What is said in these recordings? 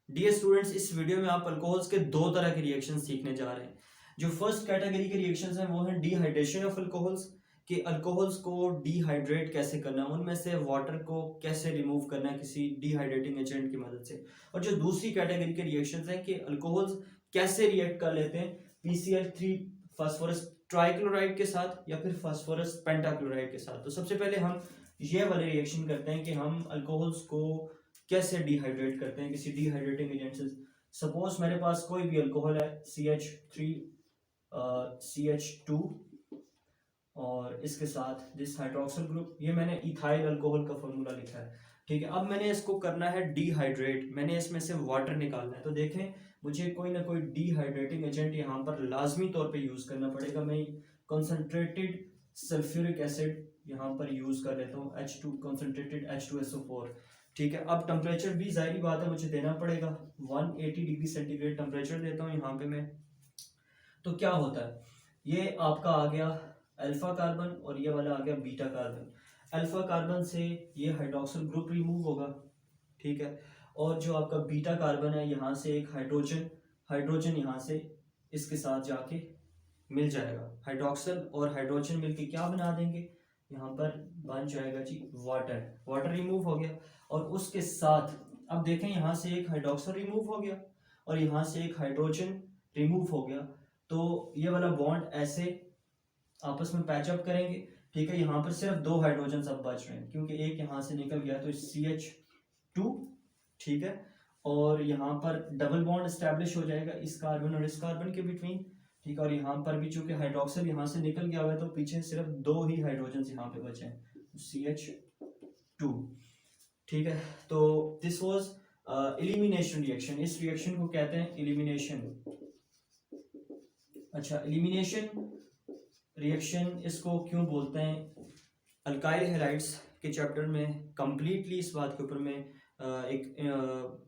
Dear students, इस video में आप अल्कोहल्स के दो तरह के रिएक्शन सीखने जा रहे हैं। जो फर्स्ट कैटेगरी के रिएक्शंस हैं वो हैं डिहाइड्रेशन ऑफ अल्कोहल्स, कि अल्कोहल्स को डिहाइड्रेट कैसे करना, उनमें से वाटर को कैसे रिमूव करना है किसी डिहाइड्रेटिंग एजेंट की मदद से। और जो दूसरी कैटेगरी के रिएक्शंस हैं कि अल्कोहल्स कैसे रिएक्ट कर लेते हैं PCl3 फास्फोरस ट्राइक्लोराइड के साथ या फिर फास्फोरस पेंटाक्लोराइड के साथ। तो सबसे पहले हम ये वाले रिएक्शन करते हैं कि हम अल्कोहल्स को कैसे डिहाइड्रेट करते हैं किसी डिहाइड्रेटिंग एजेंट से। सपोज मेरे पास कोई भी अल्कोहल है CH3 CH2 और इसके साथ दिस हाइड्रोक्सिल ग्रुप, ये मैंने इथाइल अल्कोहल का फॉर्मूला लिखा है। ठीक है, अब मैंने इसको करना है डिहाइड्रेट, मैंने इसमें से वाटर निकालना है। तो देखें, मुझे कोई ना कोई डिहाइड्रेटिंग एजेंट यहाँ पर लाजमी तौर पे यूज करना पड़ेगा। मैं कंसंट्रेटेड सल्फ्यूरिक एसिड यहाँ पर यूज कर लेता हूँ, H2 कंसंट्रेटेड H2SO4। ठीक है, अब टेम्परेचर भी जाहिर बात है मुझे देना पड़ेगा, 180 डिग्री सेंटीग्रेड टेम्परेचर देता हूँ यहाँ पे मैं। तो क्या होता है, ये आपका आ गया अल्फा कार्बन और ये वाला आ गया बीटा कार्बन। अल्फा कार्बन से ये हाइड्रोक्सिल ग्रुप रिमूव होगा, ठीक है, और जो आपका बीटा कार्बन है यहाँ से एक हाइड्रोजन यहाँ से इसके साथ जाके मिल जाएगा। हाइड्रोक्सिल और हाइड्रोजन मिलके क्या बना देंगे, यहाँ पर बन जाएगा जी वाटर रिमूव हो गया। और उसके साथ अब देखें, यहाँ से एक हाइड्रोक्सिल रिमूव हो गया और यहाँ से एक हाइड्रोजन रिमूव हो गया। तो ये वाला बॉन्ड ऐसे आपस में पैचअप करेंगे। ठीक है, यहाँ पर सिर्फ दो हाइड्रोजन अब बच रहे हैं क्योंकि एक यहाँ से निकल गया तो CH2, ठीक है, और यहाँ पर डबल बॉन्ड स्टैब्लिश हो जाएगा इस कार्बन और इस कार्बन के बिटवीन। ठीक है, और यहाँ पर भी चूंकि हाइड्रोक्सिल यहाँ से निकल गया हुआ है तो पीछे सिर्फ दो ही हाइड्रोजन यहाँ पे बचे हैं, CH2। ठीक है, तो दिस वाज एलिमिनेशन रिएक्शन। इस रिएक्शन को कहते हैं एलिमिनेशन। अच्छा, एलिमिनेशन रिएक्शन इसको क्यों बोलते हैं, अल्काइल हैलाइड्स के चैप्टर में कंप्लीटली इस बात के ऊपर मैं एक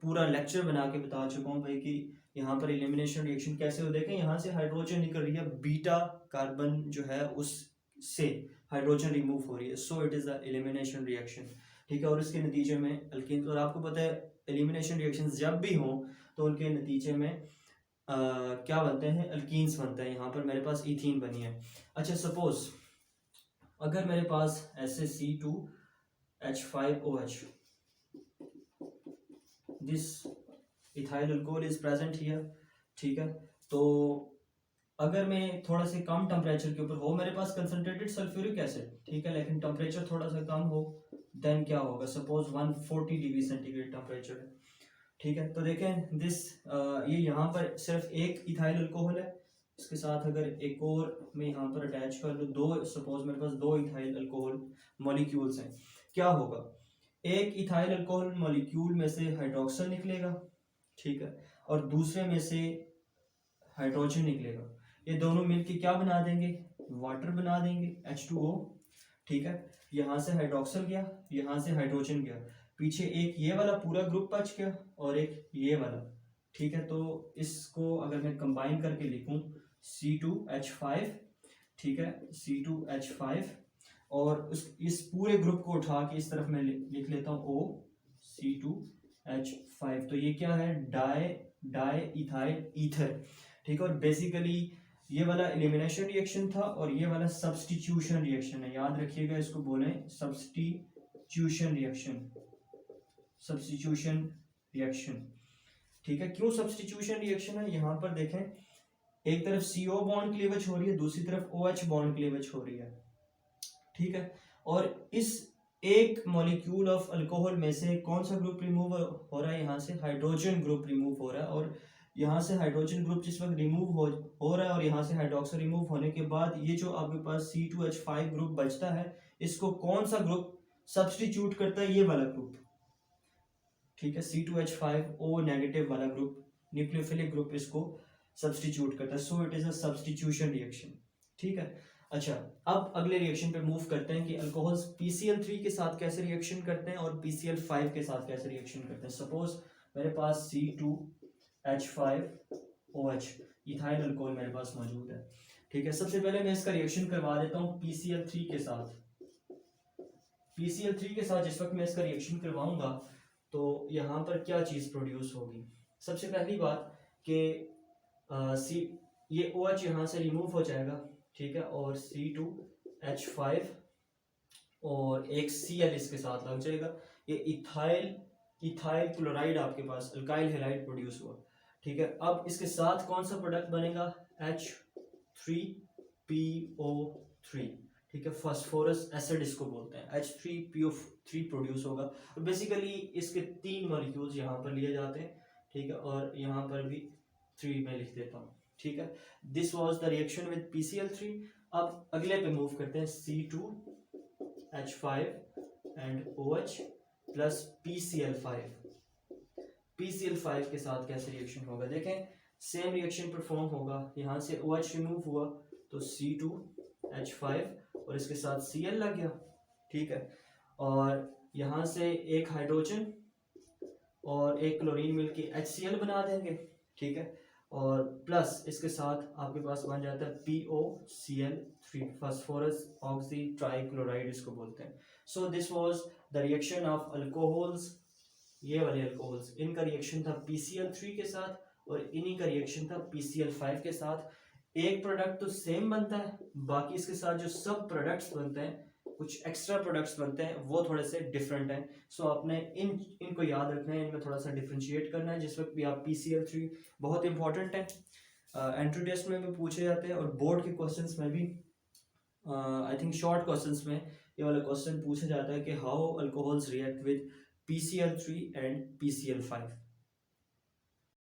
पूरा लेक्चर बना के बता चुका हूँ भाई कि यहाँ पर एलिमिनेशन रिएक्शन कैसे हो। देखें, यहाँ से हाइड्रोजन निकल रही है, बीटा कार्बन जो है उससे हाइड्रोजन रिमूव हो रही है, so it is the elimination reaction. ठीक है, और इसके नतीजे में अल्कीन, और आपको पता है एलिमिनेशन रिएक्शन जब भी हो तो उनके नतीजे में क्या बनते हैं, अल्कीन्स बनते हैं। यहाँ पर मेरे पास इथीन बनी है। अच्छा, सपोज अगर मेरे पास ऐसे C2H5OH, this ethyl alcohol is present here. ठीक है, तो अगर मैं थोड़ा से कम टेम्परेचर के ऊपर हो, मेरे पास कंसंट्रेटेड सल्फ्यूरिक एसिड, ठीक है, लेकिन टेम्परेचर थोड़ा सा कम हो, देन क्या होगा, सपोज 140 डिग्री सेंटीग्रेड टेम्परेचर है। ठीक है, तो देखें दिस ये यहाँ पर सिर्फ एक इथाइल अल्कोहल है, इसके साथ अगर एक और मैं यहाँ पर अटैच कर लूँ, दो, सपोज मेरे पास दो इथाइल अल्कोहल मॉलिक्यूल्स हैं, क्या होगा, एक इथाइल अल्कोहल मॉलिक्यूल में से हाइड्रोक्सिल निकलेगा, ठीक है, और दूसरे में से हाइड्रोजन निकलेगा। ये दोनों मिलके क्या बना देंगे, वाटर बना देंगे, H2O। ठीक है, यहाँ से हाइड्रोक्सिल गया, यहाँ से हाइड्रोजन गया, पीछे एक ये वाला पूरा ग्रुप बच गया और एक ये वाला। ठीक है, तो इसको अगर मैं कंबाइन करके लिखूं C2H5, ठीक है, C2H5, और इस पूरे ग्रुप को उठा के इस तरफ मैं लिख लेता हूँ O C2H5। तो ये क्या है, डाई इथाइल ईथर। ठीक है, और बेसिकली ये वाला एलिमिनेशन रिएक्शन था और ये वाला सब्स्टिट्यूशन रिएक्शन है, याद रखिएगा, इसको बोले सब्स्टिट्यूशन रिएक्शन। ठीक है, क्यों सब्स्टिट्यूशन रिएक्शन है, यहाँ पर देखें, एक तरफ CO बॉन्ड क्लीवेज हो रही है, दूसरी तरफ OH बॉन्ड क्लीवेज हो रही है। ठीक है, और इस एक मॉलिक्यूल ऑफ अल्कोहल में से कौन सा ग्रुप रिमूव हो रहा है, यहाँ से हाइड्रोजन ग्रुप रिमूव हो रहा है, और यहाँ से हाइड्रोजन ग्रुप जिस वक्त रिमूव हो रहा है और यहाँ से हाइड्रोक्सिल रिमूव होने के बाद ये जो आपके पास C2H5 ग्रुप बचता है, इसको कौन सा ग्रुप सब्स्टिट्यूट करता है, ये वाला ग्रुप। ठीक है, C2H5O नेगेटिव वाला ग्रुप, न्यूक्लियोफिलिक ग्रुप, इसको सब्स्टिट्यूट करता है, so it is a substitution reaction. ठीक है, अच्छा, अब अगले रिएक्शन पे मूव करते हैं कि अल्कोहल्स PCl3 के साथ कैसे रिएक्शन करते हैं और PCl5 के साथ कैसे रिएक्शन करते हैं। सपोज मेरे पास C2H5OH इथाइल अल्कोहल मेरे पास मौजूद है। ठीक है, सबसे पहले मैं इसका रिएक्शन करवा देता हूँ PCl3 के साथ। PCl3 के साथ जिस वक्त मैं इसका रिएक्शन करवाऊंगा तो यहाँ पर क्या चीज प्रोड्यूस होगी, सबसे पहली बात कि सी ये OH यहाँ से रिमूव हो जाएगा, ठीक है, और C2H5 और एक Cl इसके साथ लग जाएगा। ये इथाइल क्लोराइड आपके पास अल्काइल हैलाइड प्रोड्यूस हुआ, ठीक है। अब इसके साथ कौन सा प्रोडक्ट बनेगा, H3PO3, ठीक है, फास्फोरस एसिड इसको बोलते हैं, H3PO3 प्रोड्यूस होगा। और बेसिकली इसके 3 मॉलिक्यूल्स यहाँ पर लिए जाते हैं, ठीक है, और यहाँ पर भी 3 में लिख देता हूँ, ठीक है। This was the reaction with PCl3। अब अगले पे मूव करते हैं, C2H5 and OH plus PCl5। PCl5 के साथ कैसे रिएक्शन होगा, देखें सेम रिएक्शन परफॉर्म होगा। यहाँ से OH रिमूव हुआ तो C2H5 और इसके साथ Cl लग गया, ठीक है, और यहाँ से एक हाइड्रोजन और एक क्लोरीन मिलके HCl बना देंगे, ठीक है, और प्लस इसके साथ आपके पास बन जाता है POCl3, फास्फोरस ऑक्सी ट्राइक्लोराइड इसको बोलते हैं। So this was the reaction of alcohols, ये वाले अल्कोहल्स, इनका रिएक्शन था PCl3 के साथ और इन्हीं का रिएक्शन था PCl5 के साथ। एक प्रोडक्ट तो सेम बनता है, बाकी इसके साथ जो सब प्रोडक्ट्स बनते हैं, कुछ एक्स्ट्रा प्रोडक्ट्स बनते हैं, वो थोड़े से डिफरेंट हैं। सो आपने इनको याद रखना है, इनमें थोड़ा सा डिफ्रेंशिएट करना है जिस वक्त भी आप PCl3, बहुत इंपॉर्टेंट है, एंट्री टेस्ट में भी पूछे जाते हैं और बोर्ड के क्वेश्चंस में भी, आई थिंक शॉर्ट क्वेश्चंस में ये वाला क्वेश्चन पूछा जाता है कि how alcohols react with PCl3 and PCl5।